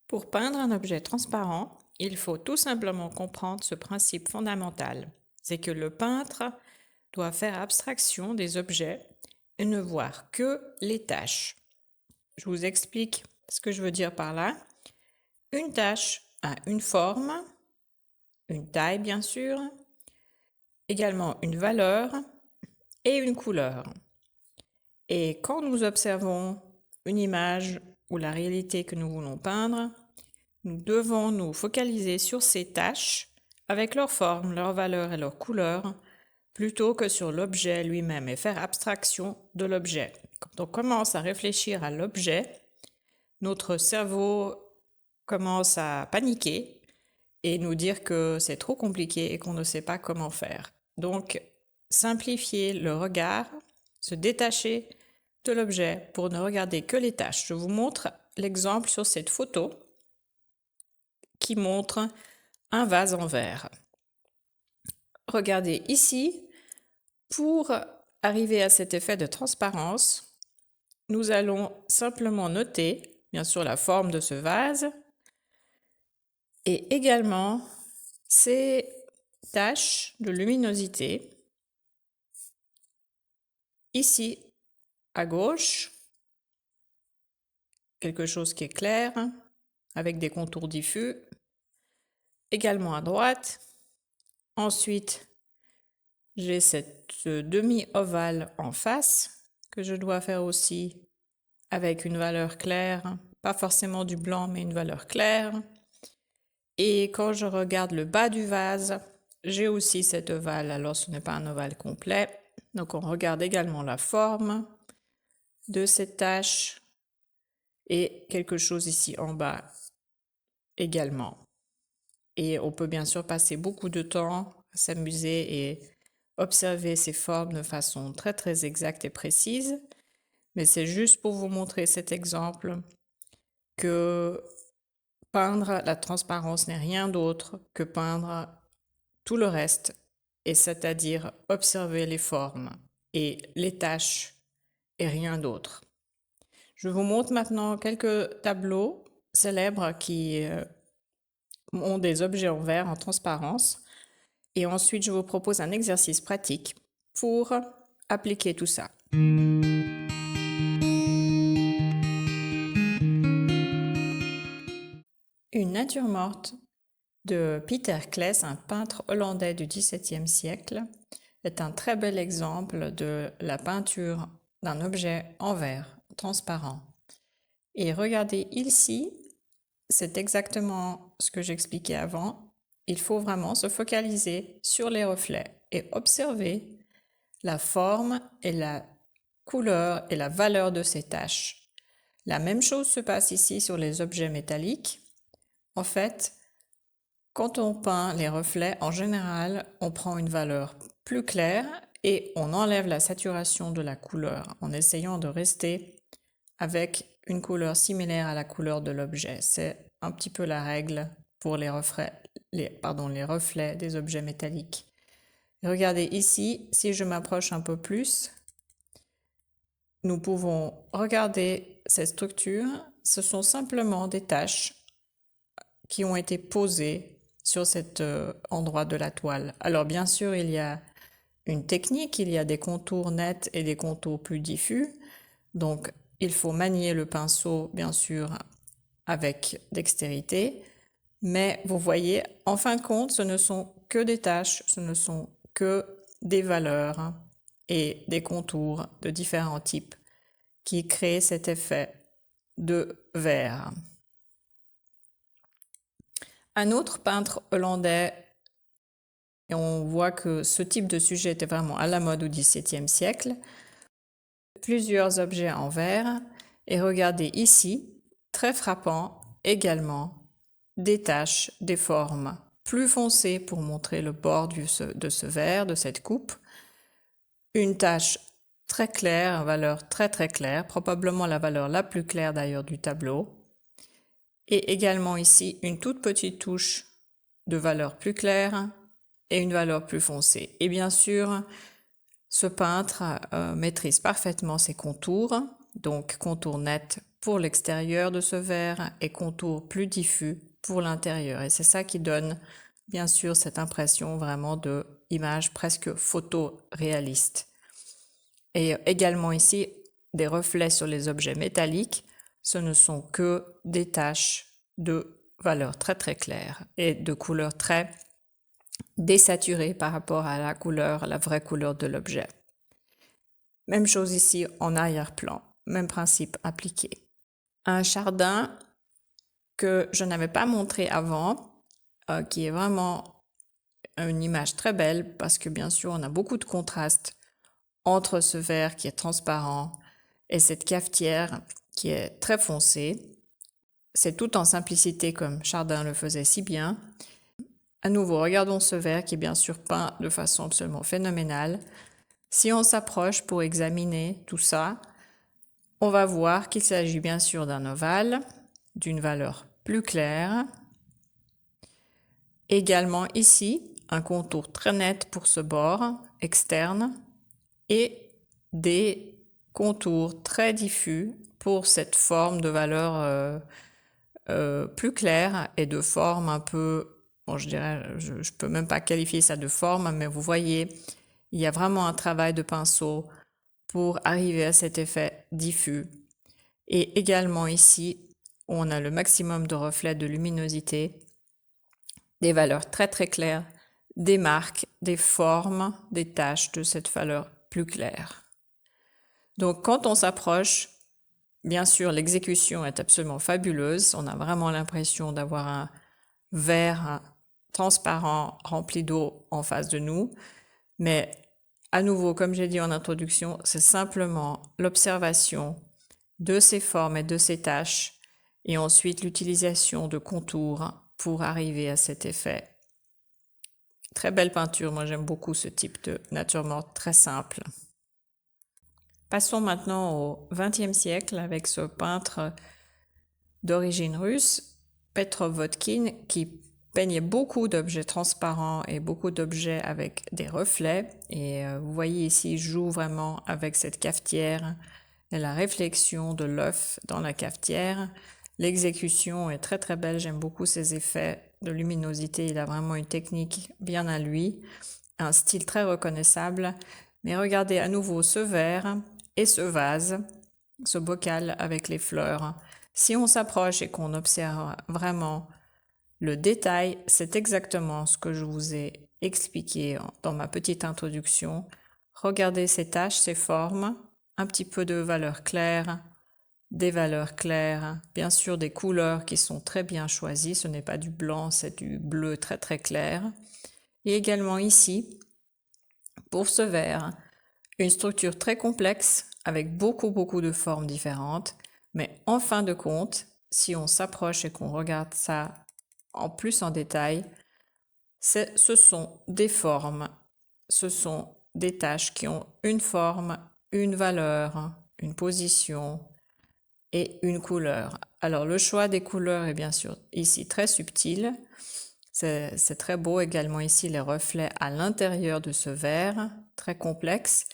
Pour peindre un objet transparent, il faut tout simplement comprendre ce principe fondamental. C'est que le peintre doit faire abstraction des objets et ne voir que les taches. Je vous explique ce que je veux dire par là. Une tache a une forme, une taille bien sûr, également une valeur et une couleur. Et quand nous observons une image ou la réalité que nous voulons peindre, nous devons nous focaliser sur ces taches avec leur forme, leur valeur et leur couleur, plutôt que sur l'objet lui-même et faire abstraction de l'objet. Quand on commence à réfléchir à l'objet, notre cerveau commence à paniquer et nous dire que c'est trop compliqué et qu'on ne sait pas comment faire. Donc, simplifier le regard, se détacher de l'objet pour ne regarder que les taches. Je vous montre l'exemple sur cette photo qui montre un vase en verre. Regardez ici, pour arriver à cet effet de transparence, nous allons simplement noter, bien sûr, la forme de ce vase et également ces taches de luminosité. Ici, à gauche, quelque chose qui est clair, avec des contours diffus. Également à droite. Ensuite, j'ai cette demi-ovale en face que je dois faire aussi avec une valeur claire, pas forcément du blanc, mais une valeur claire. Et quand je regarde le bas du vase, j'ai aussi cet ovale, alors ce n'est pas un ovale complet. Donc on regarde également la forme de cette tache et quelque chose ici en bas également. Et on peut bien sûr passer beaucoup de temps à s'amuser et observer ces formes de façon très très exacte et précise. Mais c'est juste pour vous montrer cet exemple que peindre la transparence n'est rien d'autre que peindre tout le reste, et c'est-à-dire observer les formes et les taches et rien d'autre. Je vous montre maintenant quelques tableaux célèbres qui ont des objets en verre en transparence. Et ensuite, je vous propose un exercice pratique pour appliquer tout ça. Une nature morte de Peter Claes, un peintre hollandais du XVIIe siècle, est un très bel exemple de la peinture d'un objet en verre transparent. Et regardez ici, c'est exactement ce que j'expliquais avant. Il faut vraiment se focaliser sur les reflets et observer la forme et la couleur et la valeur de ces taches. La même chose se passe ici sur les objets métalliques. En fait, quand on peint les reflets, en général, on prend une valeur plus claire et on enlève la saturation de la couleur en essayant de rester avec une couleur similaire à la couleur de l'objet. C'est un petit peu la règle pour les reflets des objets métalliques. Regardez ici, si je m'approche un peu plus, nous pouvons regarder cette structure. Ce sont simplement des taches qui ont été posées sur cet endroit de la toile. Alors bien sûr, il y a une technique, il y a des contours nets et des contours plus diffus. Donc il faut manier le pinceau, bien sûr, avec dextérité. Mais vous voyez, en fin de compte, ce ne sont que des taches, ce ne sont que des valeurs et des contours de différents types qui créent cet effet de vert. Un autre peintre hollandais, et on voit que ce type de sujet était vraiment à la mode au XVIIe siècle, plusieurs objets en verre, et regardez ici, très frappant également, des taches, des formes plus foncées pour montrer le bord de ce verre, de cette coupe, une tache très claire, valeur très très claire, probablement la valeur la plus claire d'ailleurs du tableau, et également ici une toute petite touche de valeur plus claire et une valeur plus foncée. Et bien sûr, ce peintre maîtrise parfaitement ses contours, donc contours nets pour l'extérieur de ce verre et contours plus diffus pour l'intérieur. Et c'est ça qui donne bien sûr cette impression vraiment de image presque photoréaliste. Et également ici, des reflets sur les objets métalliques, ce ne sont que des taches de valeur très très claire et de couleur très désaturée par rapport à la couleur, la vraie couleur de l'objet. Même chose ici en arrière-plan, même principe appliqué. Un chardin que je n'avais pas montré avant, qui est vraiment une image très belle parce que bien sûr on a beaucoup de contraste entre ce verre qui est transparent et cette cafetière qui est très foncée. C'est tout en simplicité comme Chardin le faisait si bien. À nouveau, regardons ce verre qui est bien sûr peint de façon absolument phénoménale. Si on s'approche pour examiner tout ça, on va voir qu'il s'agit bien sûr d'un ovale, d'une valeur plus claire. Également ici, un contour très net pour ce bord externe et des contours très diffus pour cette forme de valeur plus claire et de forme un peu, bon, je dirais, je peux même pas qualifier ça de forme, mais vous voyez, il y a vraiment un travail de pinceau pour arriver à cet effet diffus. Et également ici, on a le maximum de reflets de luminosité, des valeurs très très claires, des marques, des formes, des taches de cette valeur plus claire. Donc quand on s'approche, bien sûr, l'exécution est absolument fabuleuse. On a vraiment l'impression d'avoir un verre transparent rempli d'eau en face de nous. Mais à nouveau, comme j'ai dit en introduction, c'est simplement l'observation de ces formes et de ces taches et ensuite l'utilisation de contours pour arriver à cet effet. Très belle peinture, moi j'aime beaucoup ce type de nature morte très simple. Passons maintenant au XXe siècle avec ce peintre d'origine russe, Petrov Vodkin, qui peignait beaucoup d'objets transparents et beaucoup d'objets avec des reflets. Et vous voyez ici, il joue vraiment avec cette cafetière et la réflexion de l'œuf dans la cafetière. L'exécution est très très belle, j'aime beaucoup ses effets de luminosité, il a vraiment une technique bien à lui, un style très reconnaissable. Mais regardez à nouveau ce verre et ce vase, ce bocal avec les fleurs. Si on s'approche et qu'on observe vraiment le détail, c'est exactement ce que je vous ai expliqué dans ma petite introduction. Regardez ces taches, ces formes, un petit peu de valeur claire, des valeurs claires, bien sûr des couleurs qui sont très bien choisies, ce n'est pas du blanc, c'est du bleu très très clair. Et également ici, pour ce verre, une structure très complexe avec beaucoup de formes différentes, mais en fin de compte, si on s'approche et qu'on regarde ça en plus en détail, ce sont des formes, ce sont des tâches qui ont une forme, une valeur, une position et une couleur. Alors le choix des couleurs est bien sûr ici très subtil. C'est très beau également ici les reflets à l'intérieur de ce verre, très complexe.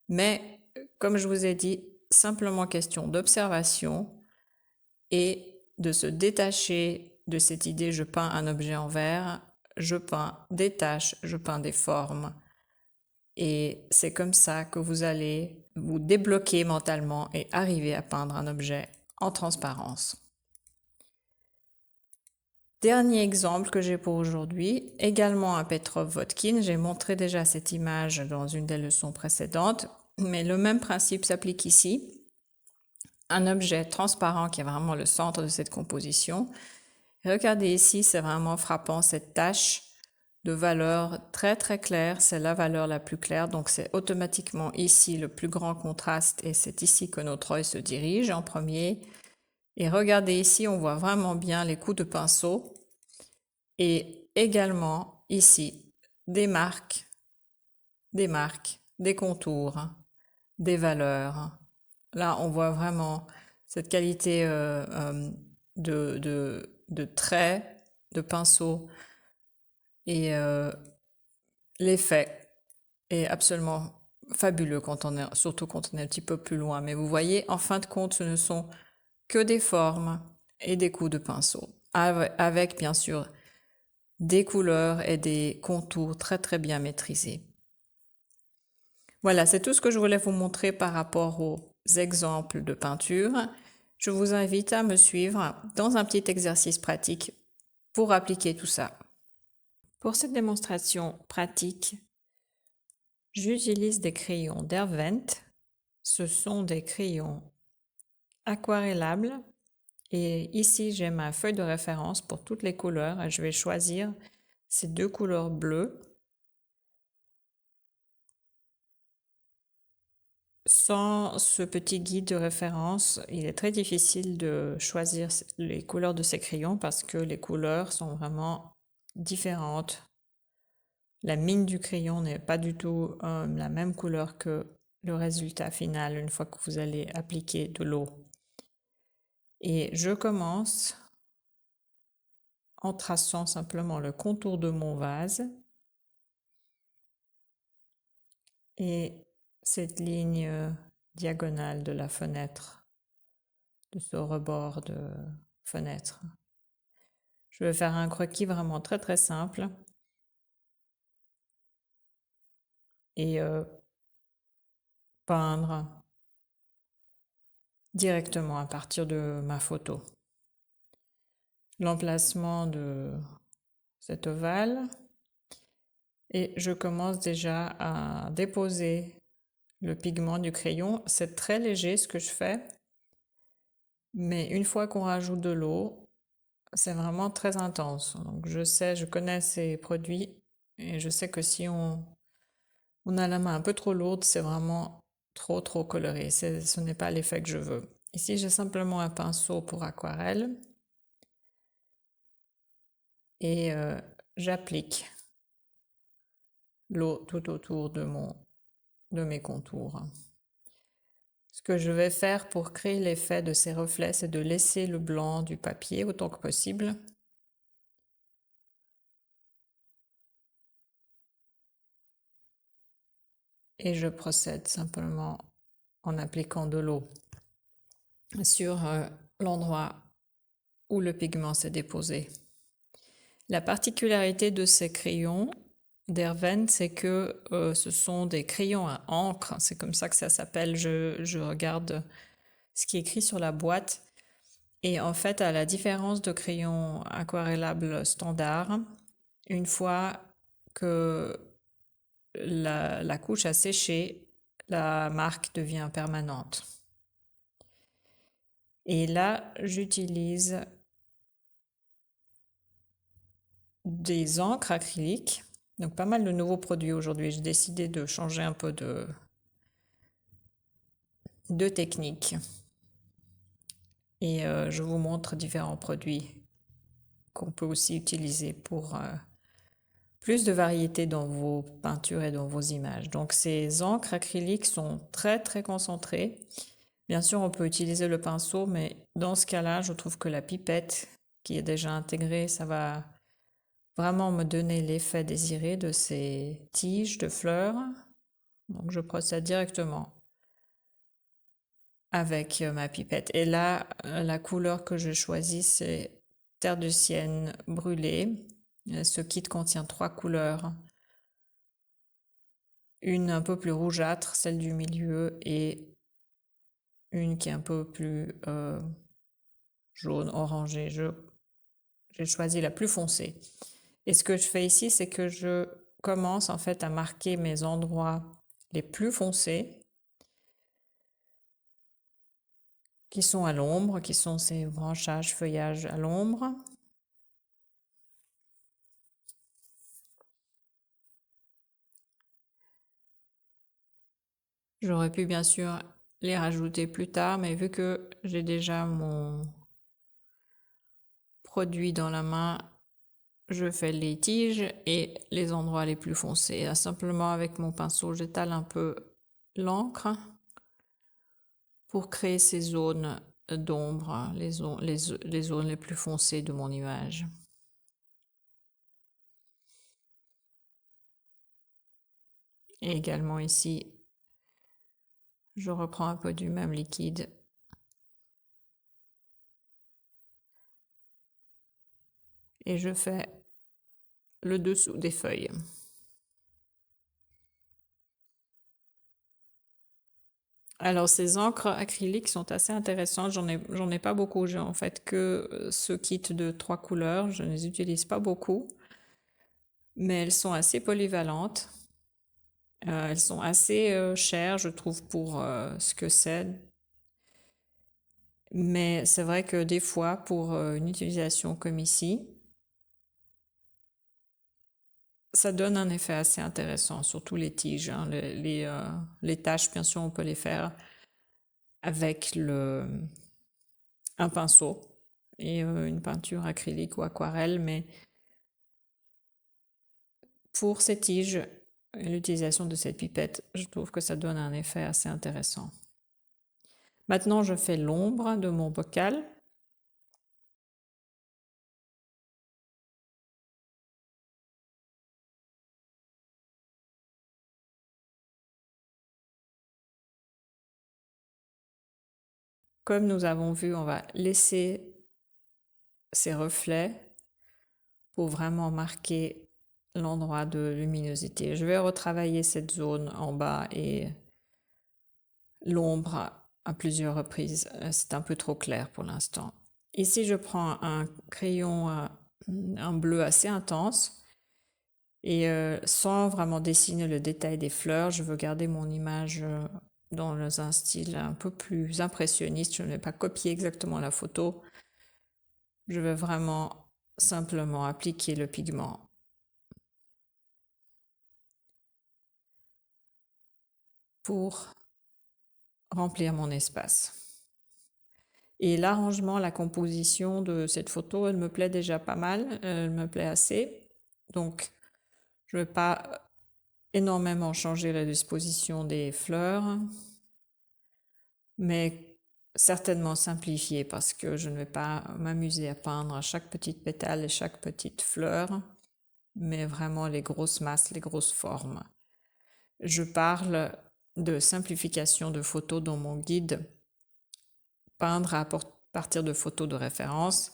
Mais comme je vous ai dit, simplement question d'observation et de se détacher de cette idée je peins un objet en verre, je peins des taches, je peins des formes. Et c'est comme ça que vous allez vous débloquer mentalement et arriver à peindre un objet en transparence. Dernier exemple que j'ai pour aujourd'hui, également un Petrov Vodkin. J'ai montré déjà cette image dans une des leçons précédentes, mais le même principe s'applique ici. Un objet transparent qui est vraiment le centre de cette composition. Et regardez ici, c'est vraiment frappant cette tache de valeur très très claire, c'est la valeur la plus claire, donc c'est automatiquement ici le plus grand contraste et c'est ici que notre œil se dirige en premier. Et regardez ici, on voit vraiment bien les coups de pinceau et également ici des marques, des contours, des valeurs. Là, on voit vraiment cette qualité de traits, de pinceau et l'effet est absolument fabuleux surtout quand on est un petit peu plus loin. Mais vous voyez, en fin de compte, ce ne sont que des formes et des coups de pinceau, avec bien sûr des couleurs et des contours très très bien maîtrisés. Voilà, c'est tout ce que je voulais vous montrer par rapport aux exemples de peinture. Je vous invite à me suivre dans un petit exercice pratique pour appliquer tout ça. Pour cette démonstration pratique, j'utilise des crayons Derwent. Ce sont des crayons aquarellables et ici j'ai ma feuille de référence pour toutes les couleurs et je vais choisir ces deux couleurs bleues. Sans ce petit guide de référence, il est très difficile de choisir les couleurs de ces crayons parce que les couleurs sont vraiment différentes. La mine du crayon n'est pas du tout la même couleur que le résultat final une fois que vous allez appliquer de l'eau. Et je commence en traçant simplement le contour de mon vase et cette ligne diagonale de la fenêtre, de ce rebord de fenêtre. Je vais faire un croquis vraiment très très simple et peindre directement à partir de ma photo. L'emplacement de cet ovale et je commence déjà à déposer le pigment du crayon. C'est très léger ce que je fais, mais une fois qu'on rajoute de l'eau, c'est vraiment très intense. Donc je connais ces produits et je sais que si on a la main un peu trop lourde, c'est vraiment trop coloré. Ce n'est pas l'effet que je veux. Ici, j'ai simplement un pinceau pour aquarelle et j'applique l'eau tout autour de mes contours. Ce que je vais faire pour créer l'effet de ces reflets, c'est de laisser le blanc du papier autant que possible. Et je procède simplement en appliquant de l'eau sur l'endroit où le pigment s'est déposé. La particularité de ces crayons Derwent, c'est que ce sont des crayons à encre, c'est comme ça que ça s'appelle. Je regarde ce qui est écrit sur la boîte. Et en fait, à la différence de crayons aquarellables standard, une fois que la couche a séché, la marque devient permanente. Et là, j'utilise des encres acryliques. Donc pas mal de nouveaux produits aujourd'hui. J'ai décidé de changer un peu de technique. Et je vous montre différents produits qu'on peut aussi utiliser pour plus de variété dans vos peintures et dans vos images. Donc ces encres acryliques sont très très concentrées. Bien sûr, on peut utiliser le pinceau, mais dans ce cas-là, je trouve que la pipette qui est déjà intégrée, ça va vraiment me donner l'effet désiré de ces tiges de fleurs. Donc je procède directement avec ma pipette. Et là, la couleur que je choisis, c'est terre de sienne brûlée. Ce kit contient 3 couleurs. Une un peu plus rougeâtre, celle du milieu, et une qui est un peu plus jaune, orangée. J'ai choisi la plus foncée. Et ce que je fais ici, c'est que je commence en fait à marquer mes endroits les plus foncés, qui sont à l'ombre, qui sont ces branchages, feuillages à l'ombre. J'aurais pu bien sûr les rajouter plus tard, mais vu que j'ai déjà mon produit dans la main, je fais les tiges et les endroits les plus foncés. Là, simplement avec mon pinceau, j'étale un peu l'encre pour créer ces zones d'ombre, les zones les plus foncées de mon image. Et également ici, je reprends un peu du même liquide et je fais le dessous des feuilles. Alors ces encres acryliques sont assez intéressantes, j'en ai pas beaucoup, j'ai en fait que ce kit de 3 couleurs, je ne les utilise pas beaucoup, mais elles sont assez polyvalentes. Elles sont assez chères, je trouve, pour ce que c'est. Mais c'est vrai que des fois, pour une utilisation comme ici, ça donne un effet assez intéressant, surtout les tiges, hein. Les taches, bien sûr, on peut les faire avec un pinceau et une peinture acrylique ou aquarelle, mais pour ces tiges, l'utilisation de cette pipette, je trouve que ça donne un effet assez intéressant. Maintenant, je fais l'ombre de mon bocal. Comme nous avons vu, on va laisser ces reflets pour vraiment marquer l'endroit de luminosité. Je vais retravailler cette zone en bas et l'ombre à plusieurs reprises. C'est un peu trop clair pour l'instant. Ici, je prends un crayon, un bleu assez intense et sans vraiment dessiner le détail des fleurs, je veux garder mon image dans un style un peu plus impressionniste. Je ne vais pas copier exactement la photo. Je vais vraiment simplement appliquer le pigment pour remplir mon espace. Et l'arrangement, la composition de cette photo, elle me plaît déjà pas mal, elle me plaît assez. Donc, je ne vais pas énormément changer la disposition des fleurs, mais certainement simplifier parce que je ne vais pas m'amuser à peindre chaque petite pétale et chaque petite fleur, mais vraiment les grosses masses, les grosses formes. Je parle de simplification de photos dans mon guide peindre à partir de photos de référence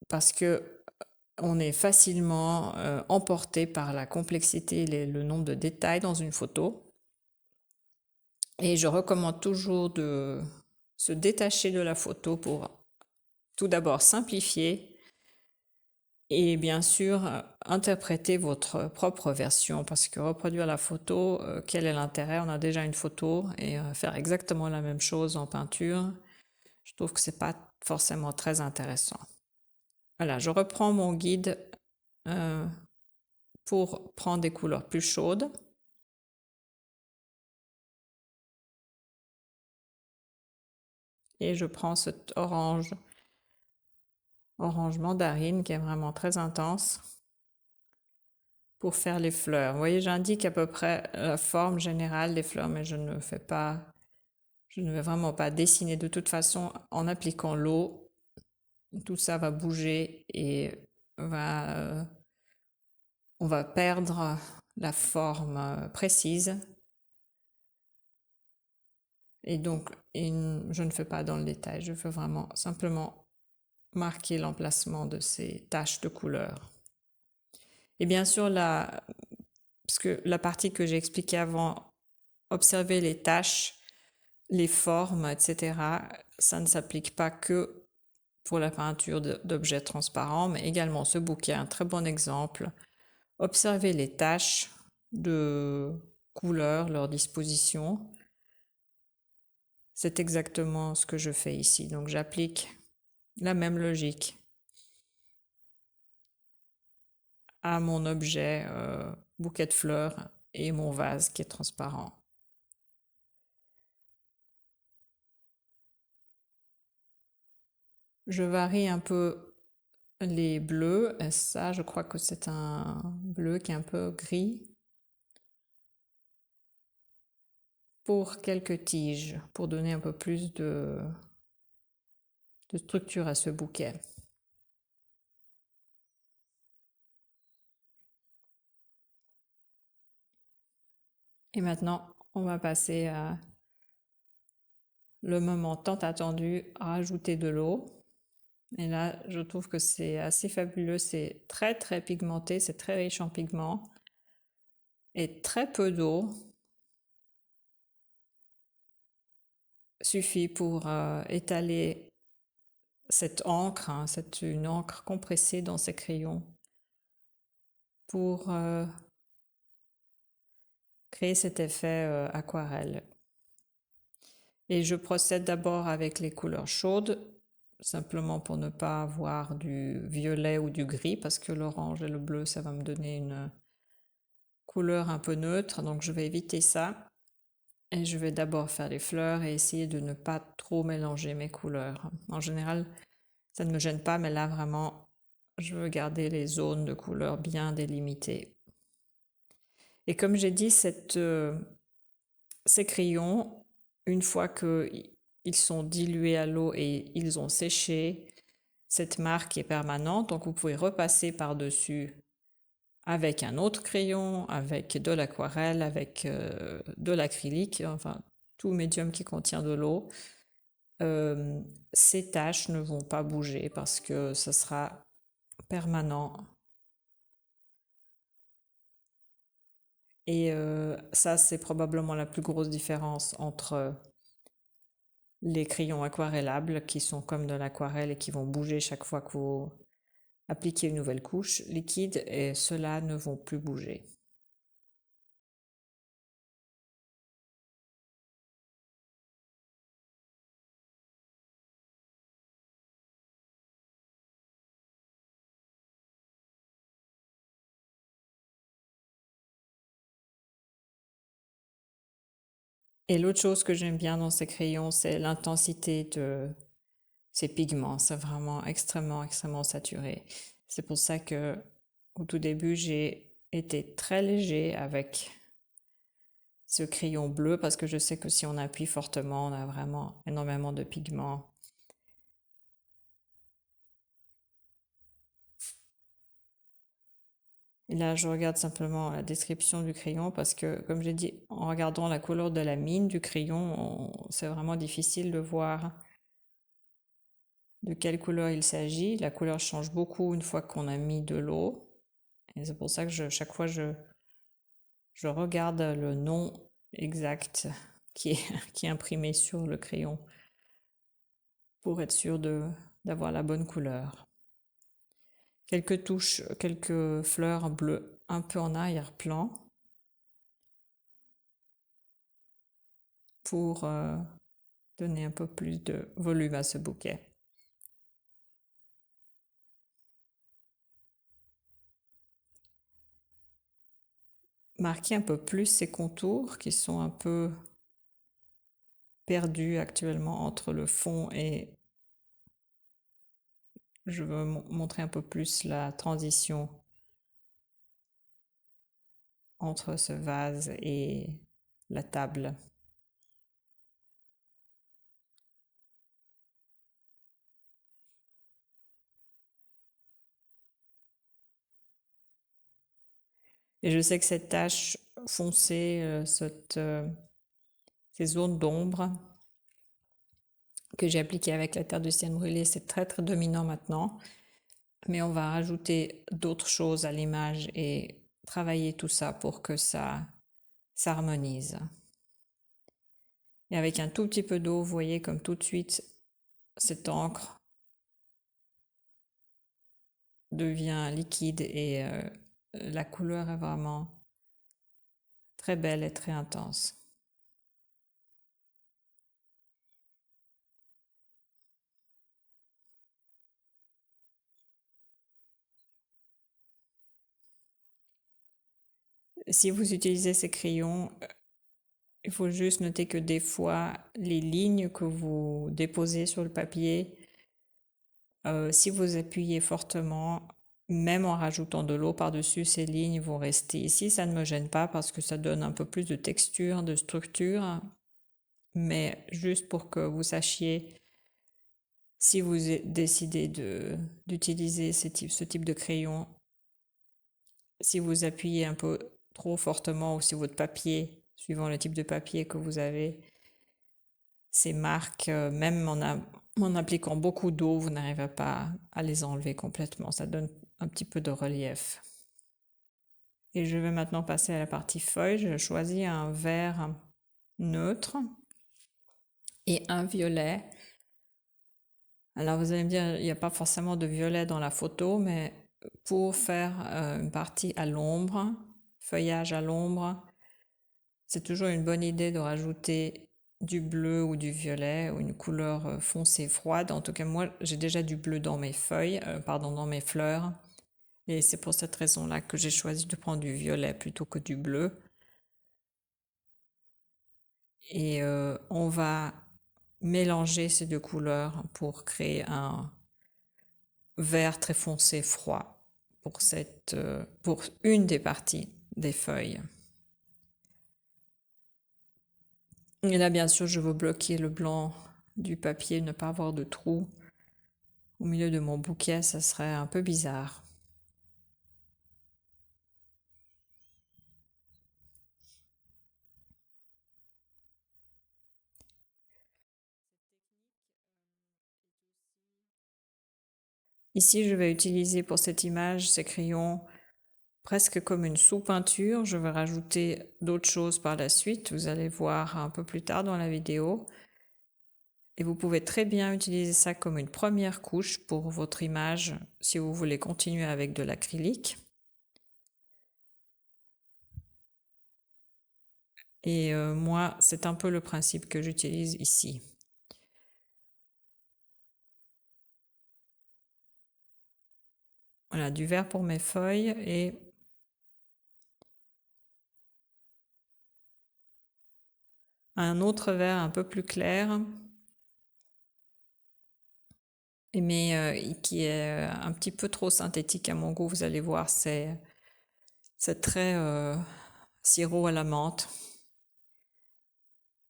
parce que on est facilement emporté par la complexité et le nombre de détails dans une photo. Et je recommande toujours de se détacher de la photo pour tout d'abord simplifier et bien sûr interpréter votre propre version parce que reproduire la photo, quel est l'intérêt? On a déjà une photo et faire exactement la même chose en peinture, je trouve que c'est pas forcément très intéressant. Voilà, je reprends mon guide euh, pour prendre des couleurs plus chaudes. Et je prends cet orange mandarine qui est vraiment très intense pour faire les fleurs. Vous voyez, j'indique à peu près la forme générale des fleurs, mais je ne vais vraiment pas dessiner. De toute façon, en appliquant l'eau, tout ça va bouger et on va perdre la forme précise. Et donc, je ne fais pas dans le détail, je veux vraiment simplement marquer l'emplacement de ces taches de couleur. Et bien sûr, parce que la partie que j'ai expliquée avant, observer les taches, les formes, etc., ça ne s'applique pas que pour la peinture d'objets transparents, mais également ce bouquet est un très bon exemple. Observez les taches de couleur, leur disposition. C'est exactement ce que je fais ici. Donc j'applique la même logique à mon objet bouquet de fleurs et mon vase qui est transparent. Je varie un peu les bleus. Et ça, je crois que c'est un bleu qui est un peu gris. Pour quelques tiges, pour donner un peu plus de structure à ce bouquet. Et maintenant, on va passer à le moment tant attendu, rajouter de l'eau. Et là, je trouve que c'est assez fabuleux. C'est très très pigmenté, c'est très riche en pigments et très peu d'eau suffit pour étaler cette encre, hein, c'est une encre compressée dans ces crayons pour créer cet effet aquarelle. Et je procède d'abord avec les couleurs chaudes, simplement pour ne pas avoir du violet ou du gris, parce que l'orange et le bleu, ça va me donner une couleur un peu neutre, donc je vais éviter ça. Et je vais d'abord faire les fleurs et essayer de ne pas trop mélanger mes couleurs. En général, ça ne me gêne pas, mais là vraiment, je veux garder les zones de couleurs bien délimitées. Et comme j'ai dit, ces crayons, une fois qu'ils sont dilués à l'eau et ils ont séché, cette marque est permanente, donc vous pouvez repasser par-dessus avec un autre crayon, avec de l'aquarelle, avec de l'acrylique, enfin tout médium qui contient de l'eau. Ces taches ne vont pas bouger parce que ce sera permanent. Et ça, c'est probablement la plus grosse différence entre les crayons aquarellables qui sont comme de l'aquarelle et qui vont bouger chaque fois que vous appliquez une nouvelle couche liquide et ceux-là ne vont plus bouger. Et l'autre chose que j'aime bien dans ces crayons, c'est l'intensité de ces pigments. C'est vraiment extrêmement, extrêmement saturé. C'est pour ça que au tout début, j'ai été très léger avec ce crayon bleu parce que je sais que si on appuie fortement, on a vraiment énormément de pigments. Et là, je regarde simplement la description du crayon parce que, comme j'ai dit, en regardant la couleur de la mine du crayon, c'est vraiment difficile de voir de quelle couleur il s'agit. La couleur change beaucoup une fois qu'on a mis de l'eau. Et c'est pour ça que chaque fois, je regarde le nom exact qui est imprimé sur le crayon pour être sûr d'avoir la bonne couleur. Quelques touches, quelques fleurs bleues un peu en arrière-plan pour donner un peu plus de volume à ce bouquet. Marquer un peu plus ces contours qui sont un peu perdus actuellement entre le fond et je veux montrer un peu plus la transition entre ce vase et la table. Et je sais que cette tache foncée, ces zones d'ombre que j'ai appliquées avec la terre de sienne brûlée, c'est très très dominant maintenant. Mais on va rajouter d'autres choses à l'image et travailler tout ça pour que ça s'harmonise. Et avec un tout petit peu d'eau, vous voyez comme tout de suite cette encre devient liquide et la couleur est vraiment très belle et très intense. Si vous utilisez ces crayons, il faut juste noter que des fois, les lignes que vous déposez sur le papier, si vous appuyez fortement, même en rajoutant de l'eau par-dessus, ces lignes vont rester ici. Ça ne me gêne pas parce que ça donne un peu plus de texture, de structure, mais juste pour que vous sachiez si vous décidez d'utiliser ce type de crayon, si vous appuyez un peu trop fortement ou si votre papier, suivant le type de papier que vous avez, ces marques, même En appliquant beaucoup d'eau, vous n'arrivez pas à les enlever complètement. Ça donne un petit peu de relief. Et je vais maintenant passer à la partie feuille. Je choisis un vert neutre et un violet. Alors vous allez me dire, il n'y a pas forcément de violet dans la photo, mais pour faire une partie à l'ombre, feuillage à l'ombre, c'est toujours une bonne idée de rajouter du bleu ou du violet ou une couleur foncée froide. En tout cas, moi, j'ai déjà du bleu dans mes feuilles, pardon, dans mes fleurs. Et c'est pour cette raison-là que j'ai choisi de prendre du violet plutôt que du bleu. Et on va mélanger ces deux couleurs pour créer un vert très foncé froid pour une des parties des feuilles. Et là, bien sûr, je veux bloquer le blanc du papier, ne pas avoir de trous au milieu de mon bouquet, ça serait un peu bizarre. Ici, je vais utiliser pour cette image ces crayons presque comme une sous-peinture. Je vais rajouter d'autres choses par la suite. Vous allez voir un peu plus tard dans la vidéo. Et vous pouvez très bien utiliser ça comme une première couche pour votre image si vous voulez continuer avec de l'acrylique. Et moi, c'est un peu le principe que j'utilise ici. Voilà, du vert pour mes feuilles et un autre vert un peu plus clair, mais qui est un petit peu trop synthétique à mon goût. Vous allez voir, c'est très sirop à la menthe.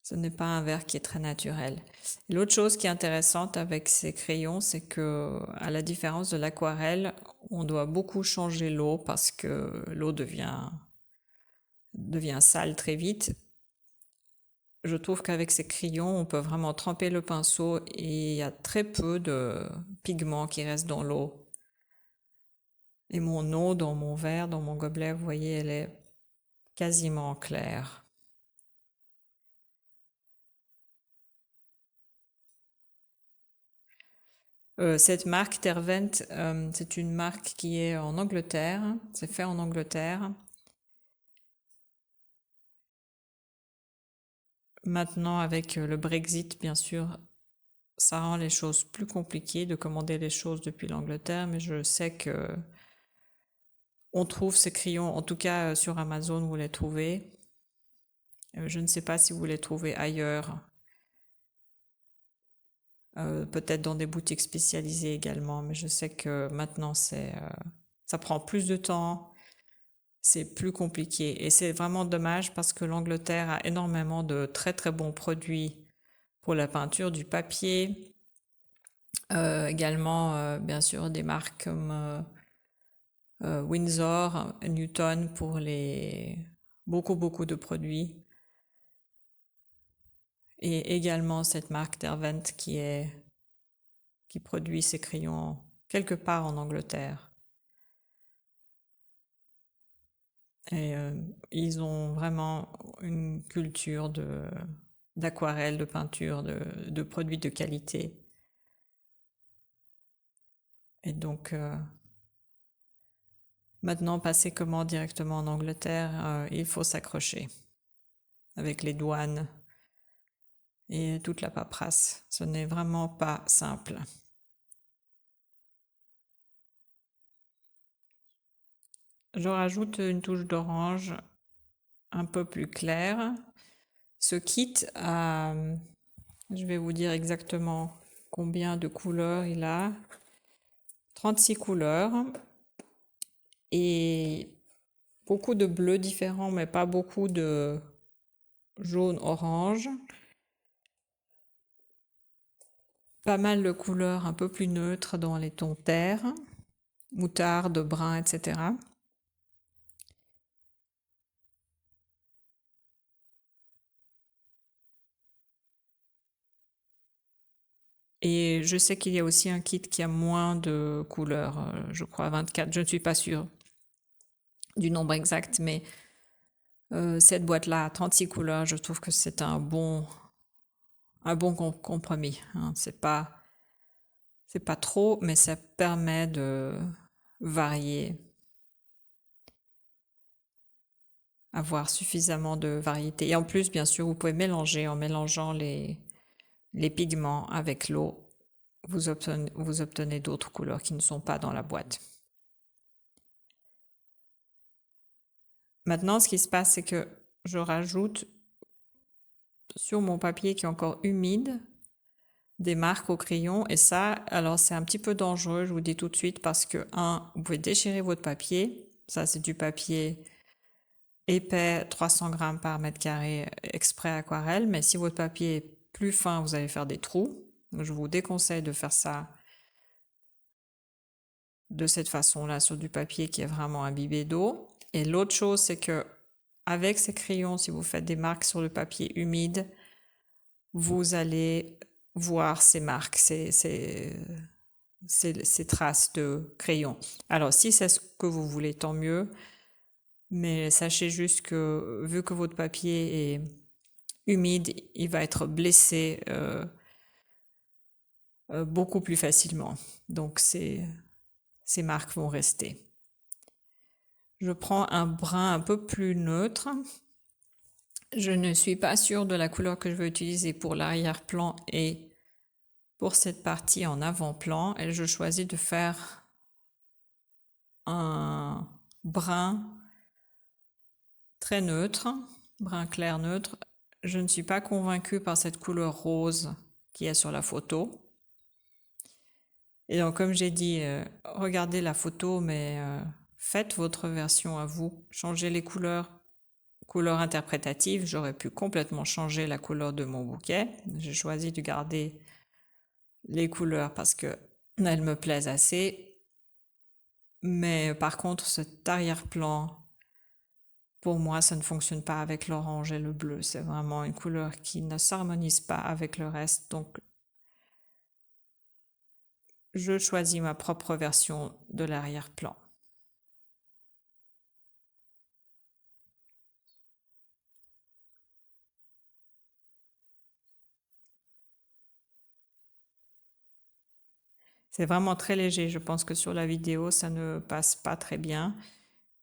Ce n'est pas un vert qui est très naturel. L'autre chose qui est intéressante avec ces crayons, c'est que, à la différence de l'aquarelle, on doit beaucoup changer l'eau parce que l'eau devient sale très vite. Je trouve qu'avec ces crayons, on peut vraiment tremper le pinceau et il y a très peu de pigments qui restent dans l'eau. Et mon eau dans mon verre, dans mon gobelet, vous voyez, elle est quasiment claire. Cette marque Derwent, c'est une marque qui est en Angleterre. C'est fait en Angleterre. Maintenant, avec le Brexit, bien sûr, ça rend les choses plus compliquées de commander les choses depuis l'Angleterre, mais je sais que on trouve ces crayons, en tout cas sur Amazon, vous les trouvez. Je ne sais pas si vous les trouvez ailleurs, peut-être dans des boutiques spécialisées également, mais je sais que maintenant ça prend plus de temps, c'est plus compliqué et c'est vraiment dommage parce que l'Angleterre a énormément de très très bons produits pour la peinture, du papier, également bien sûr des marques comme Winsor, Newton pour les beaucoup de produits et également cette marque Derwent qui produit ses crayons quelque part en Angleterre. Et ils ont vraiment une culture d'aquarelle, de peinture, de produits de qualité. Et donc, maintenant, passer comment directement en Angleterre, il faut s'accrocher avec les douanes et toute la paperasse. Ce n'est vraiment pas simple. Je rajoute une touche d'orange un peu plus claire. Ce kit a, je vais vous dire exactement combien de couleurs il a. 36 couleurs et beaucoup de bleus différents, mais pas beaucoup de jaune-orange. Pas mal de couleurs un peu plus neutres dans les tons terre, moutarde, brun, etc. Et je sais qu'il y a aussi un kit qui a moins de couleurs, je crois 24, je ne suis pas sûre du nombre exact, mais cette boîte-là, 36 couleurs, je trouve que c'est un bon compromis, hein. C'est pas trop, mais ça permet de varier, avoir suffisamment de variété. Et en plus, bien sûr, vous pouvez mélanger en mélangeant les pigments avec l'eau. Vous obtenez d'autres couleurs qui ne sont pas dans la boîte. Maintenant, ce qui se passe, c'est que je rajoute sur mon papier qui est encore humide des marques au crayon. Et ça, alors c'est un petit peu dangereux, je vous dis tout de suite, parce que, vous pouvez déchirer votre papier. Ça, c'est du papier épais, 300 grammes par mètre carré, exprès aquarelle. Mais si votre papier est plus fin, vous allez faire des trous. Je vous déconseille de faire ça de cette façon-là sur du papier qui est vraiment imbibé d'eau. Et l'autre chose, c'est que avec ces crayons, si vous faites des marques sur le papier humide, vous allez voir ces marques, ces traces de crayon. Alors, si c'est ce que vous voulez, tant mieux. Mais sachez juste que vu que votre papier est humide, il va être blessé beaucoup plus facilement. Donc, ces marques vont rester. Je prends un brun un peu plus neutre. Je ne suis pas sûre de la couleur que je veux utiliser pour l'arrière-plan et pour cette partie en avant-plan. Et je choisis de faire un brun très neutre, brun clair neutre. Je ne suis pas convaincue par cette couleur rose qu'il y a sur la photo. Et donc, comme j'ai dit, regardez la photo, mais faites votre version à vous. Changez les couleurs. Couleur interprétative, j'aurais pu complètement changer la couleur de mon bouquet. J'ai choisi de garder les couleurs parce que elles me plaisent assez. Mais par contre, cet arrière-plan, pour moi, ça ne fonctionne pas avec l'orange et le bleu. C'est vraiment une couleur qui ne s'harmonise pas avec le reste. Donc, je choisis ma propre version de l'arrière-plan. C'est vraiment très léger. Je pense que sur la vidéo, ça ne passe pas très bien.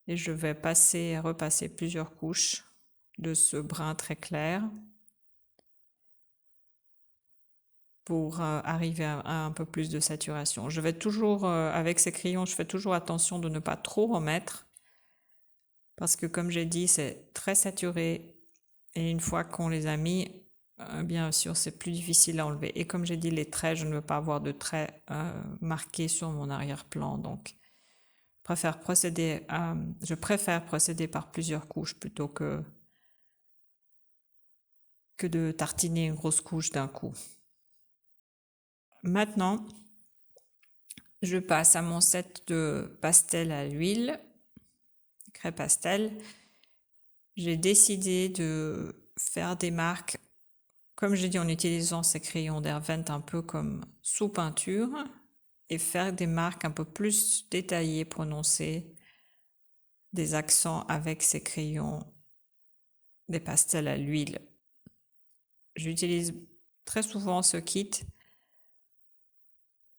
Et je vais repasser plusieurs couches de ce brun très clair pour arriver à un peu plus de saturation. Je vais toujours, avec ces crayons, je fais toujours attention de ne pas trop en mettre parce que comme j'ai dit, c'est très saturé et une fois qu'on les a mis, bien sûr, c'est plus difficile à enlever. Et comme j'ai dit, les traits, je ne veux pas avoir de traits marqués sur mon arrière-plan, donc je préfère procéder par plusieurs couches plutôt que de tartiner une grosse couche d'un coup. Maintenant, je passe à mon set de pastel à l'huile, craie pastel. J'ai décidé de faire des marques, comme j'ai dit, en utilisant ces crayons Derwent un peu comme sous peinture et faire des marques un peu plus détaillées, prononcées, des accents avec ces crayons des pastels à l'huile. J'utilise très souvent ce kit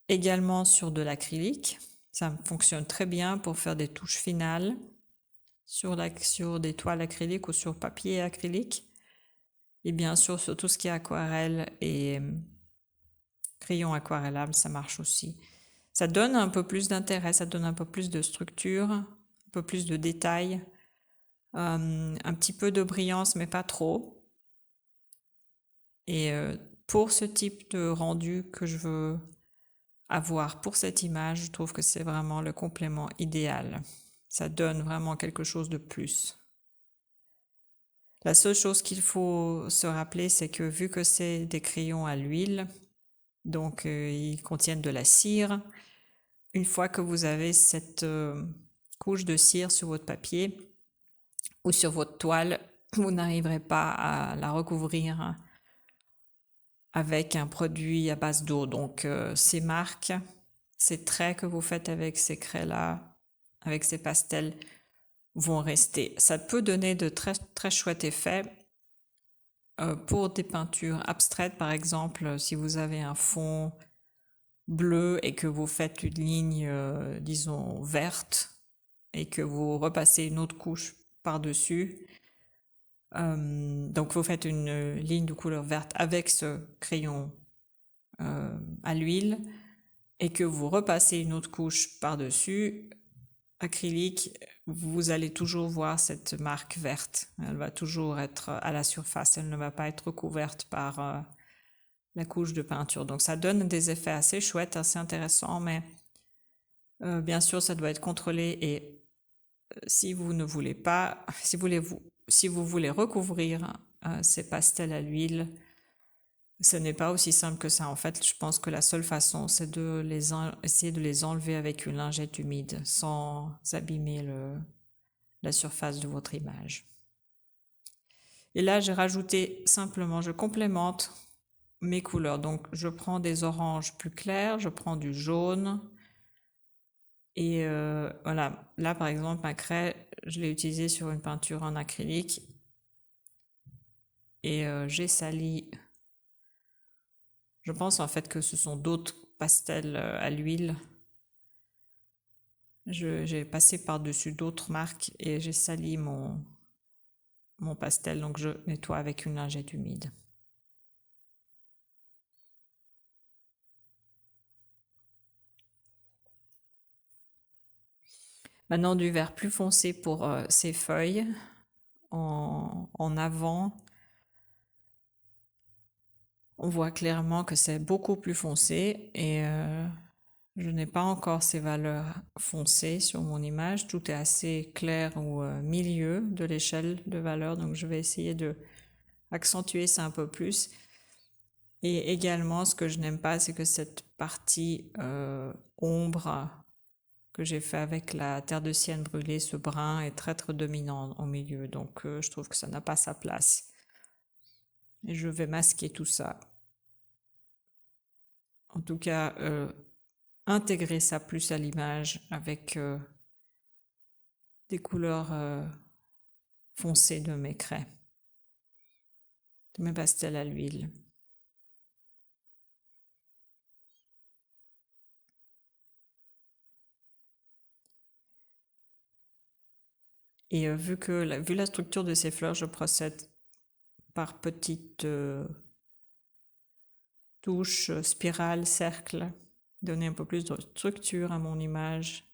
également sur de l'acrylique. Ça fonctionne très bien pour faire des touches finales sur des toiles acryliques ou sur papier acrylique. Et bien sûr, sur tout ce qui est aquarelle et crayon aquarellable, ça marche aussi. Ça donne un peu plus d'intérêt, ça donne un peu plus de structure, un peu plus de détails, un petit peu de brillance, mais pas trop. Et pour ce type de rendu que je veux avoir pour cette image, je trouve que c'est vraiment le complément idéal. Ça donne vraiment quelque chose de plus. La seule chose qu'il faut se rappeler, c'est que vu que c'est des crayons à l'huile, donc ils contiennent de la cire, une fois que vous avez cette couche de cire sur votre papier ou sur votre toile, vous n'arriverez pas à la recouvrir avec un produit à base d'eau. Donc ces marques, ces traits que vous faites avec ces craies-là, avec ces pastels, vont rester. Ça peut donner de très, très chouettes effets pour des peintures abstraites, par exemple, si vous avez un fond bleu et que vous faites une ligne, disons, verte, et que vous repassez une autre couche par-dessus. Donc vous faites une ligne de couleur verte avec ce crayon à l'huile et que vous repassez une autre couche par-dessus, acrylique, vous allez toujours voir cette marque verte. Elle va toujours être à la surface, elle ne va pas être recouverte par la couche de peinture. Donc ça donne des effets assez chouettes, assez intéressants, mais bien sûr ça doit être contrôlé et si vous ne voulez pas, si vous voulez recouvrir ces pastels à l'huile, ce n'est pas aussi simple que ça. En fait, je pense que la seule façon, c'est de essayer de les enlever avec une lingette humide sans abîmer la surface de votre image. Et là, j'ai rajouté simplement, je complémente mes couleurs. Donc, je prends des oranges plus clairs, je prends du jaune. Et voilà, là par exemple, ma craie, je l'ai utilisée sur une peinture en acrylique. Et j'ai sali. Je pense en fait que ce sont d'autres pastels à l'huile. J'ai passé par-dessus d'autres marques et j'ai sali mon pastel, donc je nettoie avec une lingette humide. Maintenant du vert plus foncé pour ces feuilles en avant. On voit clairement que c'est beaucoup plus foncé et je n'ai pas encore ces valeurs foncées sur mon image. Tout est assez clair au milieu de l'échelle de valeurs, donc je vais essayer de accentuer ça un peu plus. Et également, ce que je n'aime pas, c'est que cette partie ombre que j'ai fait avec la terre de sienne brûlée, ce brun est très très dominant au milieu, donc je trouve que ça n'a pas sa place. Et je vais masquer tout ça. En tout cas, intégrer ça plus à l'image avec des couleurs foncées de mes craies, de mes pastels à l'huile. Et vu la structure de ces fleurs, je procède par petites touches, spirales, cercles, donner un peu plus de structure à mon image.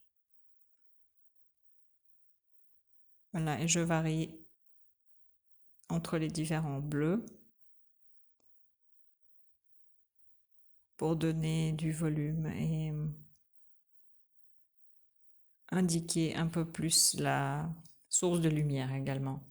Voilà, et je varie entre les différents bleus pour donner du volume et indiquer un peu plus la source de lumière également.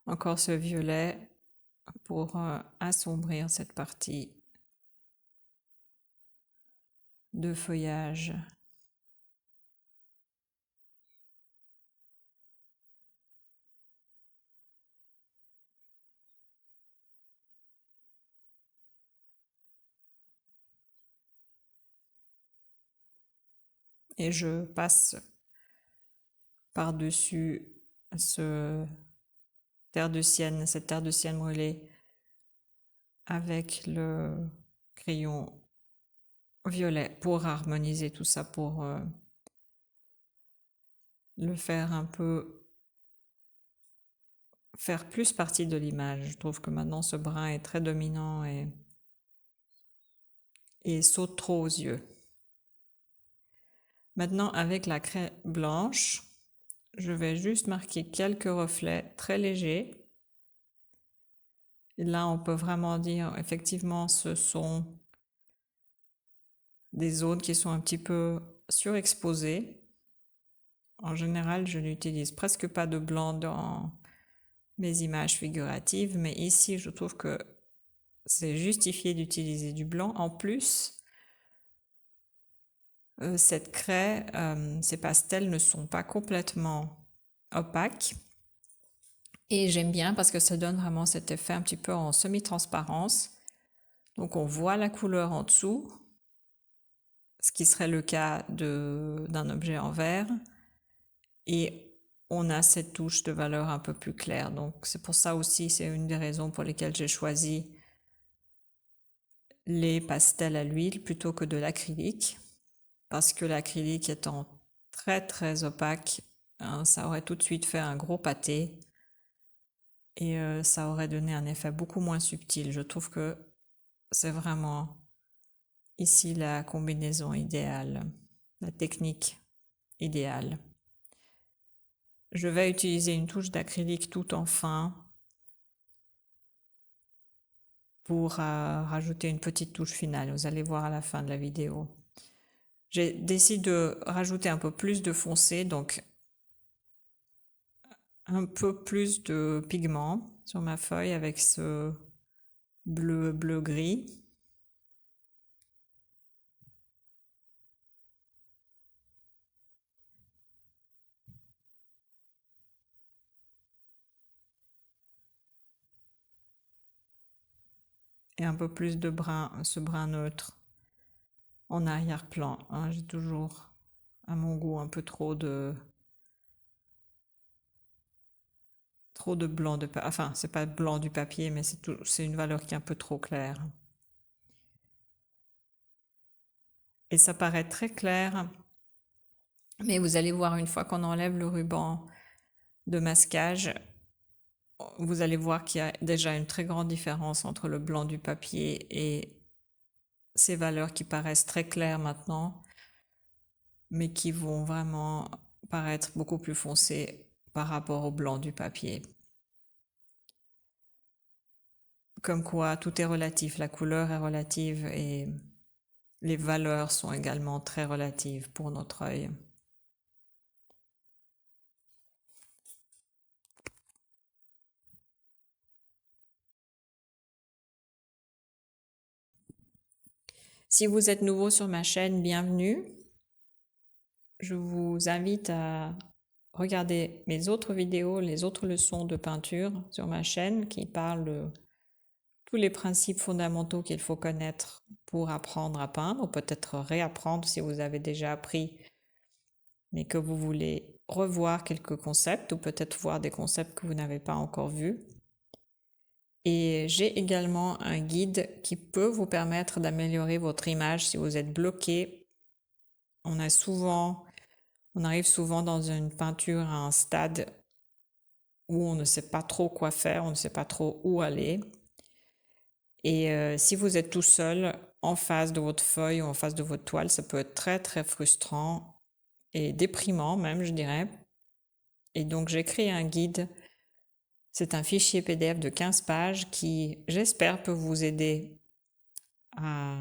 Encore ce violet pour assombrir cette partie de feuillage. Et je passe par-dessus cette terre de sienne brûlée avec le crayon violet pour harmoniser tout ça, pour le faire un peu, faire plus partie de l'image. Je trouve que maintenant ce brun est très dominant et saute trop aux yeux. Maintenant avec la craie blanche, je vais juste marquer quelques reflets très légers. Et là, on peut vraiment dire, effectivement, ce sont des zones qui sont un petit peu surexposées. En général, je n'utilise presque pas de blanc dans mes images figuratives, mais ici, je trouve que c'est justifié d'utiliser du blanc. En plus, Cette craie, ces pastels ne sont pas complètement opaques. Et j'aime bien parce que ça donne vraiment cet effet un petit peu en semi-transparence. Donc on voit la couleur en dessous, ce qui serait le cas d'un objet en verre. Et on a cette touche de valeur un peu plus claire. Donc c'est pour ça aussi, c'est une des raisons pour lesquelles j'ai choisi les pastels à l'huile plutôt que de l'acrylique. Parce que l'acrylique étant très très opaque, hein, ça aurait tout de suite fait un gros pâté. Et ça aurait donné un effet beaucoup moins subtil. Je trouve que c'est vraiment ici la combinaison idéale, la technique idéale. Je vais utiliser une touche d'acrylique tout en fin pour rajouter une petite touche finale. Vous allez voir à la fin de la vidéo. J'ai décidé de rajouter un peu plus de foncé, donc un peu plus de pigment sur ma feuille avec ce bleu-gris. Et un peu plus de brun, ce brun neutre en arrière-plan, hein. J'ai toujours à mon goût un peu trop de blanc de papier. Enfin, c'est pas blanc du papier, mais c'est une valeur qui est un peu trop claire. Et ça paraît très clair, mais vous allez voir une fois qu'on enlève le ruban de masquage, vous allez voir qu'il y a déjà une très grande différence entre le blanc du papier et ces valeurs qui paraissent très claires maintenant, mais qui vont vraiment paraître beaucoup plus foncées par rapport au blanc du papier. Comme quoi, tout est relatif, la couleur est relative et les valeurs sont également très relatives pour notre œil. Si vous êtes nouveau sur ma chaîne, bienvenue. Je vous invite à regarder mes autres vidéos, les autres leçons de peinture sur ma chaîne qui parlent de tous les principes fondamentaux qu'il faut connaître pour apprendre à peindre, ou peut-être réapprendre si vous avez déjà appris, mais que vous voulez revoir quelques concepts, ou peut-être voir des concepts que vous n'avez pas encore vus. Et j'ai également un guide qui peut vous permettre d'améliorer votre image si vous êtes bloqué. On arrive souvent dans une peinture à un stade où on ne sait pas trop quoi faire, on ne sait pas trop où aller. Et si vous êtes tout seul en face de votre feuille ou en face de votre toile, ça peut être très très frustrant et déprimant même, je dirais. Et donc j'ai créé un guide. C'est un fichier PDF de 15 pages qui, j'espère, peut vous aider à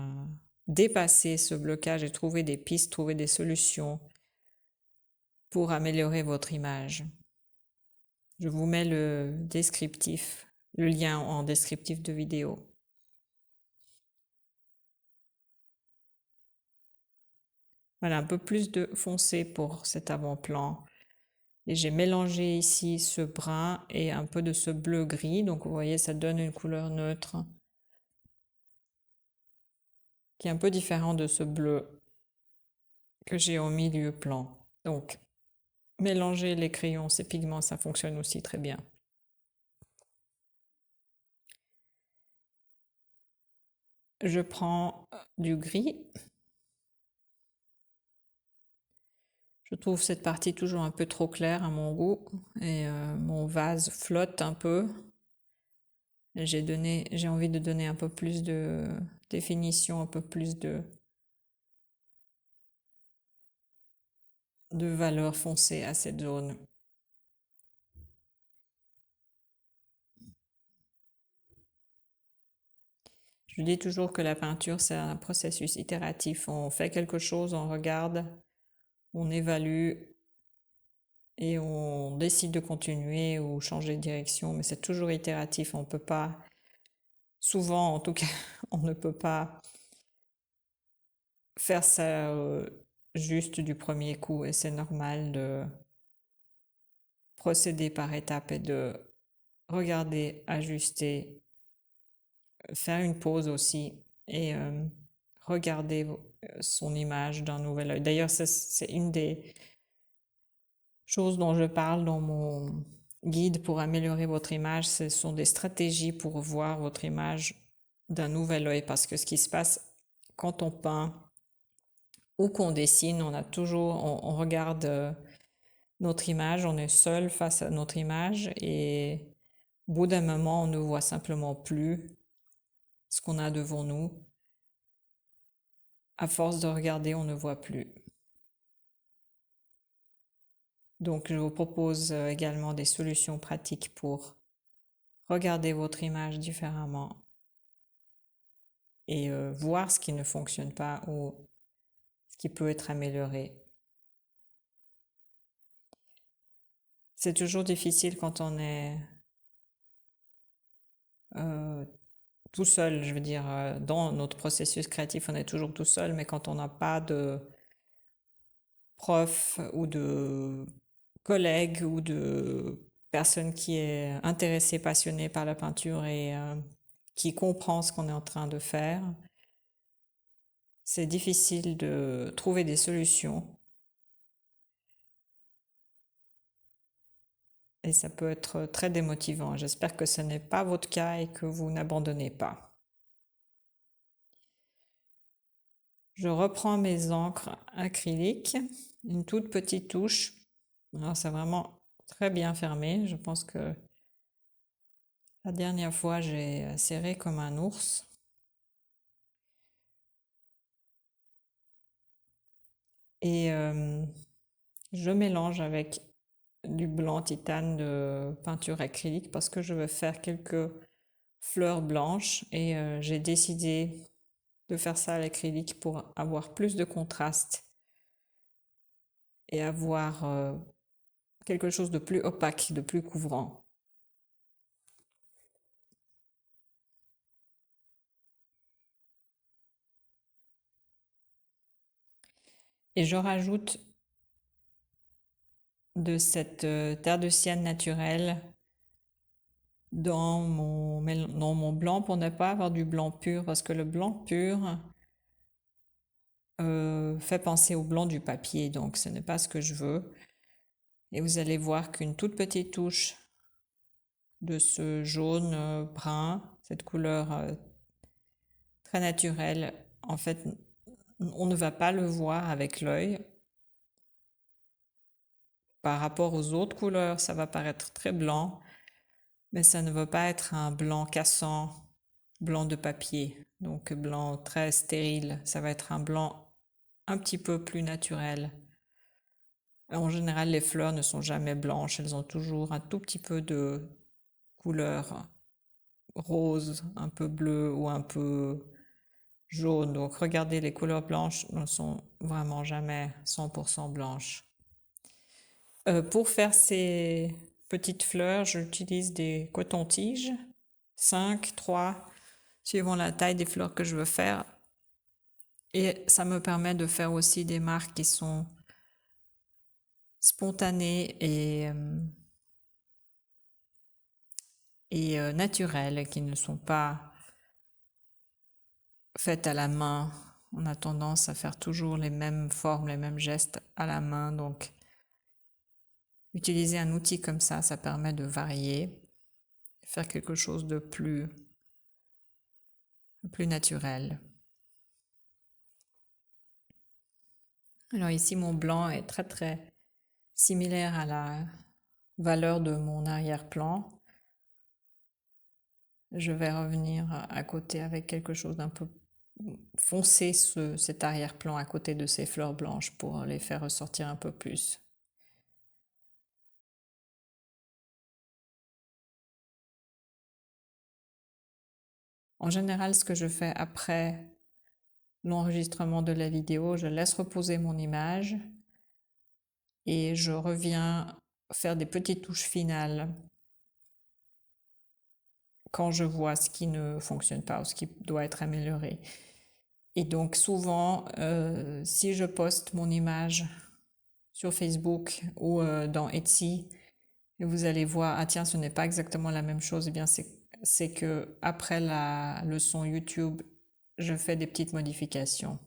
dépasser ce blocage et trouver des pistes, trouver des solutions pour améliorer votre image. Je vous mets le lien en descriptif de vidéo. Voilà, un peu plus de foncé pour cet avant-plan. Et j'ai mélangé ici ce brun et un peu de ce bleu-gris. Donc vous voyez, ça donne une couleur neutre qui est un peu différent de ce bleu que j'ai au milieu plan. Donc, mélanger les crayons, ces pigments, ça fonctionne aussi très bien. Je prends du gris. Je trouve cette partie toujours un peu trop claire à mon goût et mon vase flotte un peu. J'ai envie de donner un peu plus de définition, un peu plus de valeur foncée à cette zone. Je dis toujours que la peinture, c'est un processus itératif. On fait quelque chose, on regarde, on évalue et on décide de continuer ou changer de direction, mais c'est toujours itératif. On peut pas, souvent en tout cas, on ne peut pas faire ça juste du premier coup et c'est normal de procéder par étapes et de regarder, ajuster, faire une pause aussi et regarder son image d'un nouvel œil. D'ailleurs, c'est une des choses dont je parle dans mon guide pour améliorer votre image. Ce sont des stratégies pour voir votre image d'un nouvel œil parce que ce qui se passe quand on peint ou qu'on dessine, on a toujours, on regarde notre image, on est seul face à notre image et au bout d'un moment, on ne voit simplement plus ce qu'on a devant nous. À force de regarder, on ne voit plus. Donc, je vous propose également des solutions pratiques pour regarder votre image différemment et voir ce qui ne fonctionne pas ou ce qui peut être amélioré. C'est toujours difficile quand on est euh, tout seul, je veux dire, dans notre processus créatif, on est toujours tout seul, mais quand on n'a pas de prof ou de collègue ou de personne qui est intéressée, passionnée par la peinture et qui comprend ce qu'on est en train de faire, c'est difficile de trouver des solutions et ça peut être très démotivant. J'espère que ce n'est pas votre cas et que vous n'abandonnez pas. Je reprends mes encres acryliques, une toute petite touche. Alors c'est vraiment très bien fermé. Je pense que la dernière fois j'ai serré comme un ours. Et je mélange avec du blanc titane de peinture acrylique parce que je veux faire quelques fleurs blanches et j'ai décidé de faire ça à l'acrylique pour avoir plus de contraste et avoir quelque chose de plus opaque, de plus couvrant. Et je rajoute de cette terre de sienne naturelle dans mon blanc pour ne pas avoir du blanc pur parce que le blanc pur fait penser au blanc du papier, donc ce n'est pas ce que je veux. Et vous allez voir qu'une toute petite touche de ce jaune brun, cette couleur très naturelle, en fait, on ne va pas le voir avec l'œil. Par rapport aux autres couleurs, ça va paraître très blanc, mais ça ne va pas être un blanc cassant, blanc de papier, donc blanc très stérile. Ça va être un blanc un petit peu plus naturel. En général, les fleurs ne sont jamais blanches, elles ont toujours un tout petit peu de couleur rose, un peu bleu ou un peu jaune. Donc regardez, les couleurs blanches ne sont vraiment jamais 100% blanches. Pour faire ces petites fleurs, j'utilise des cotons-tiges, 5, 3, suivant la taille des fleurs que je veux faire. Et ça me permet de faire aussi des marques qui sont spontanées et naturelles, qui ne sont pas faites à la main. On a tendance à faire toujours les mêmes formes, les mêmes gestes à la main. Donc, utiliser un outil comme ça permet de varier, faire quelque chose de plus naturel. Alors ici, mon blanc est très très similaire à la valeur de mon arrière-plan. Je vais revenir à côté avec quelque chose d'un peu foncé, cet arrière-plan à côté de ces fleurs blanches pour les faire ressortir un peu plus. En général, ce que je fais après l'enregistrement de la vidéo, je laisse reposer mon image et je reviens faire des petites touches finales quand je vois ce qui ne fonctionne pas ou ce qui doit être amélioré. Et donc souvent, si je poste mon image sur Facebook ou dans Etsy, et vous allez voir, ah tiens, ce n'est pas exactement la même chose, eh bien c'est que après la leçon YouTube, je fais des petites modifications.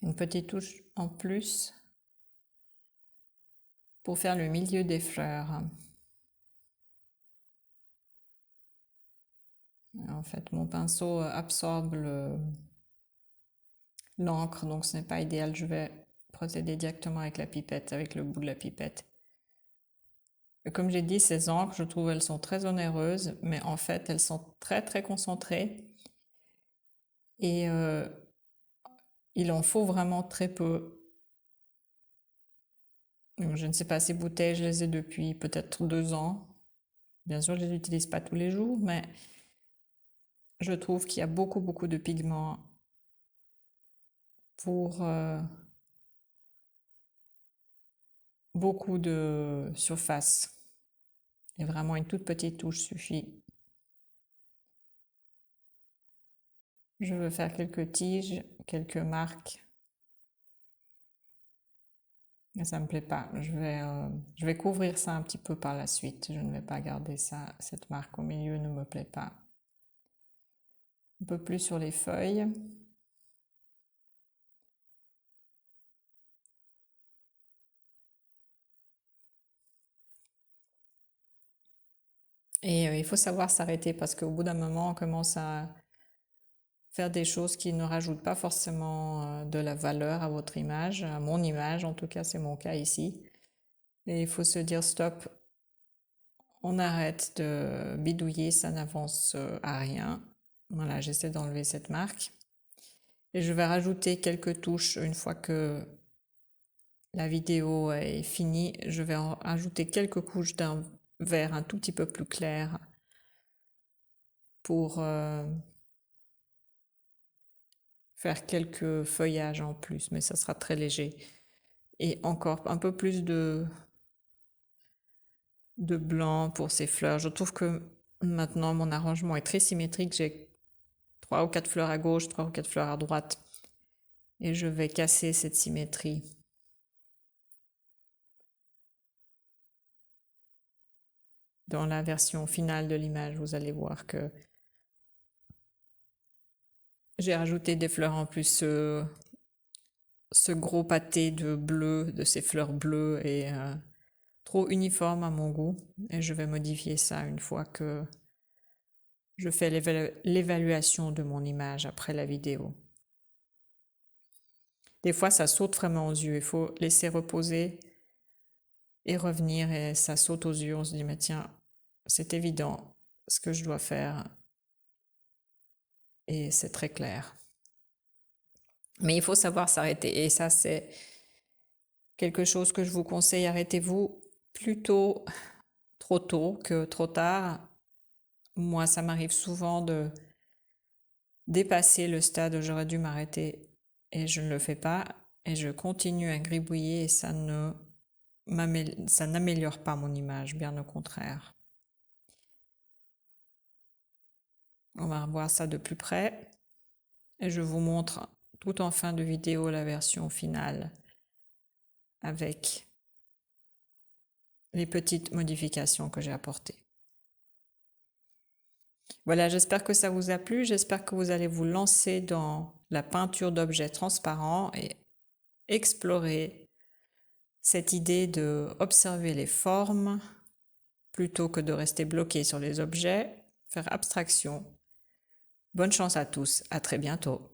Une petite touche en plus pour faire le milieu des fleurs. En fait, mon pinceau absorbe l'encre, donc ce n'est pas idéal. Je vais procéder directement avec la pipette, avec le bout de la pipette. Et comme j'ai dit, ces encres, je trouve elles sont très onéreuses, mais en fait, elles sont très très concentrées et il en faut vraiment très peu. Donc, je ne sais pas, ces bouteilles, je les ai depuis peut-être 2 ans. Bien sûr, je ne les utilise pas tous les jours, mais je trouve qu'il y a beaucoup beaucoup de pigments pour beaucoup de surface. Et vraiment une toute petite touche suffit. Je veux faire quelques tiges, quelques marques. Et ça me plaît pas. Je vais couvrir ça un petit peu par la suite. Je ne vais pas garder ça. Cette marque au milieu ne me plaît pas. Un peu plus sur les feuilles. Et il faut savoir s'arrêter parce qu'au bout d'un moment, on commence à faire des choses qui ne rajoutent pas forcément de la valeur à votre image, à mon image, en tout cas c'est mon cas ici. Et il faut se dire stop, on arrête de bidouiller, ça n'avance à rien. Voilà, j'essaie d'enlever cette marque. Et je vais rajouter quelques touches une fois que la vidéo est finie. Je vais en rajouter quelques couches d'un vert un tout petit peu plus clair pour faire quelques feuillages en plus, mais ça sera très léger. Et encore un peu plus de blanc pour ces fleurs. Je trouve que maintenant mon arrangement est très symétrique. J'ai 3 ou 4 fleurs à gauche, 3 ou 4 fleurs à droite. Et je vais casser cette symétrie. Dans la version finale de l'image, vous allez voir que j'ai rajouté des fleurs en plus. Ce gros pâté de bleu, de ces fleurs bleues est trop uniforme à mon goût. Et je vais modifier ça une fois que je fais l'évaluation de mon image après la vidéo. Des fois, ça saute vraiment aux yeux. Il faut laisser reposer et revenir et ça saute aux yeux. On se dit, mais tiens, c'est évident ce que je dois faire et c'est très clair. Mais il faut savoir s'arrêter et ça, c'est quelque chose que je vous conseille. Arrêtez-vous plutôt trop tôt que trop tard. Moi, ça m'arrive souvent de dépasser le stade où j'aurais dû m'arrêter et je ne le fais pas et je continue à gribouiller et ça n'améliore pas mon image, bien au contraire. On va revoir ça de plus près et je vous montre tout en fin de vidéo la version finale avec les petites modifications que j'ai apportées. Voilà, j'espère que ça vous a plu, j'espère que vous allez vous lancer dans la peinture d'objets transparents et explorer cette idée de observer les formes plutôt que de rester bloqué sur les objets, faire abstraction. Bonne chance à tous, à très bientôt.